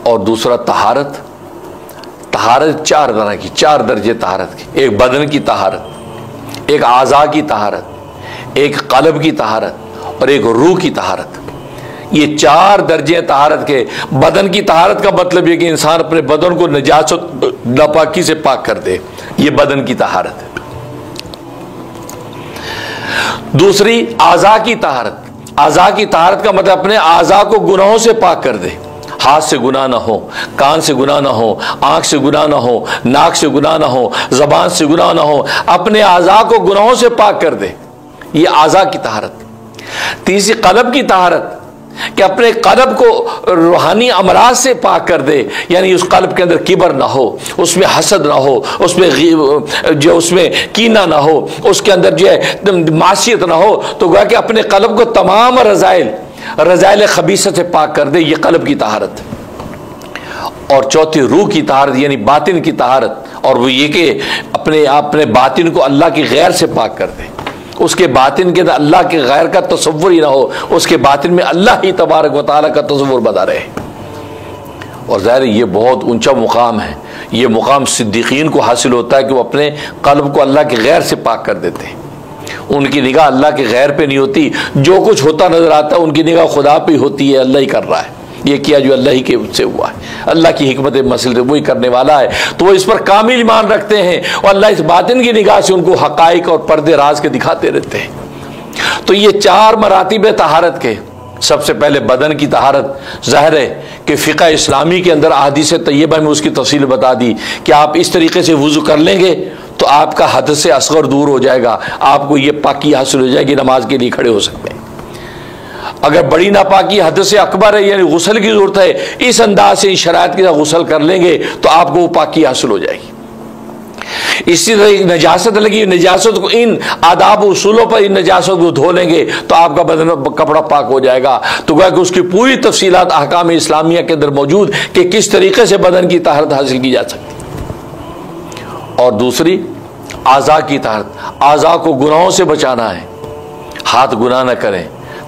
और दूसरा तहारत। तहारत चार तरह की, चार दर्जे तहारत की। एक बदन की तहारत, एक आज़ा की तहारत, एक कल्ब की तहारत और एक रूह की तहारत। ये चार दर्जे तहारत के। बदन की तहारत का मतलब यह कि इंसान अपने बदन को नजासत नापाकी से पाक कर दे, ये बदन की तहारत है। दूसरी आज़ा की तहारत। आज़ा की तहारत का मतलब अपने आज़ा को गुनाहों से पाक कर दे। हाथ से गुनाह ना हो, कान से गुनाह ना हो, आंख से गुनाह ना हो, नाक से गुनाह ना हो, जबान से गुनाह ना हो, अपने आज़ा को गुनाहों से पाक कर दे, ये आज़ा की तहारत। तीसरी कल्ब की तहारत, कि अपने कल्ब को रूहानी अमराज से पाक कर दे, यानी उस कल्ब के अंदर किबर ना हो, उसमें हसद ना हो, उसमें कीना ना हो, उसके अंदर जो है मासियत ना हो। तो गोया कि अपने कल्ब को तमाम रज़ाइल खबीसत से पाक कर दे, ये कल्ब की तहारत। और चौथी रूह की तहारत, यानी बातिन की तहारत, और वो ये कि अपने बातिन को अल्लाह की गैर से पाक कर दे। उसके बातिन के अंदर अल्लाह के गैर का तसव्वुर ही ना हो, उसके बातिन में अल्लाह ही तबारक व तआला का तसव्वुर बना रहे। और ज़ाहिर ये बहुत ऊंचा मुकाम है। ये मुकाम सिद्दीकीन को हासिल होता है कि वो अपने कल्ब को अल्लाह के गैर से पाक कर देते हैं। उनकी निगाह अल्लाह के गैर पे नहीं होती, जो कुछ होता नजर आता है उनकी निगाह खुदा पे होती है, अल्लाह ही कर रहा है, ये किया जो अल्लाह ही के से हुआ है, अल्लाह की हिकमत मसल से वही करने वाला है। तो वो इस पर कामिल ईमान रखते हैं और अल्लाह इस बातिन की निगाह से उनको हकाइक और पर्दे राज के दिखाते रहते हैं। तो ये चार मरातिब तहारत के। सबसे पहले बदन की तहारत, ज़ाहिर है कि फ़िक़्ह इस्लामी के अंदर अहादीस तय्यबा में उसकी तफसील बता दी कि आप इस तरीके से वुज़ू कर लेंगे तो आपका हदस से असग़र दूर हो जाएगा, आपको ये पाकी हासिल हो जाएगी, नमाज के लिए खड़े हो सकते हैं। अगर बड़ी नापाकी हदस से अकबर है, यानी गुस्ल की जरूरत है, इस अंदाज से, इस शराइत के साथ गुस्ल कर लेंगे तो आपको वो पाकी हासिल हो जाएगी। इसी तरह नजासत लगी, नजासत को इन आदाब उसूलों पर इन नजासत को धो लेंगे तो आपका बदन कपड़ा पाक हो जाएगा। तो क्या कि उसकी पूरी तफसीलात अहकाम इस्लामिया के अंदर मौजूद कि किस तरीके से बदन की तहरत हासिल की जा सकती। और दूसरी आज़ा की तहरत, आज़ा को गुनाहों से बचाना है। हाथ गुनाह न करें,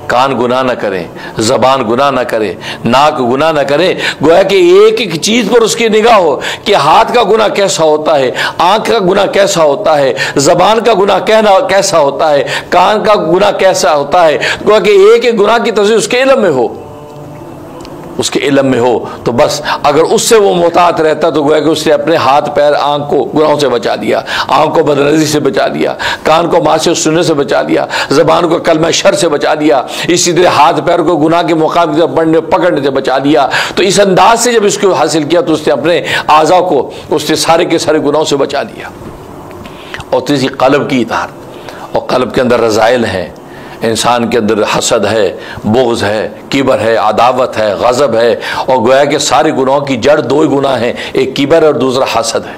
कान गुनाह न करें, जबान गुनाह न करे, नाक गुनाह न करे। गोया कि एक एक चीज पर उसकी निगाह हो कि हाथ का गुनाह कैसा होता है, आंख का गुनाह कैसा होता है, जबान का गुनाह कैसा होता है, कान का गुनाह कैसा होता है। गोया कि एक एक गुनाह की तस्वीर उसके इल्म में हो, उसके इल्म में हो। तो बस अगर उससे वो मोहतात रहता तो गोया कि उसने अपने हाथ पैर आंख को गुनाहों से बचा दिया, आंख को बदनज़री से बचा दिया, कान को मासे सुनने से बचा दिया, जबान को कलमा शर से बचा दिया, इसी तरह हाथ पैर को गुनाह के मुकाम की तरफ बढ़ने पकड़ने से बचा दिया। तो इस अंदाज से जब इसको हासिल किया तो उसने अपने आज़ा को उसने सारे के सारे गुनाहों से बचा दिया। और तीसरी कल्ब की इताअत, और कल्ब के अंदर रज़ाइल हैं, इंसान के अंदर हसद है, बुग़्ज़ है, किबर है, अदावत है, गज़ब है। और गोया के सारे गुनाहों की जड़ दो ही गुनाह हैं, एक किबर और दूसरा हसद है।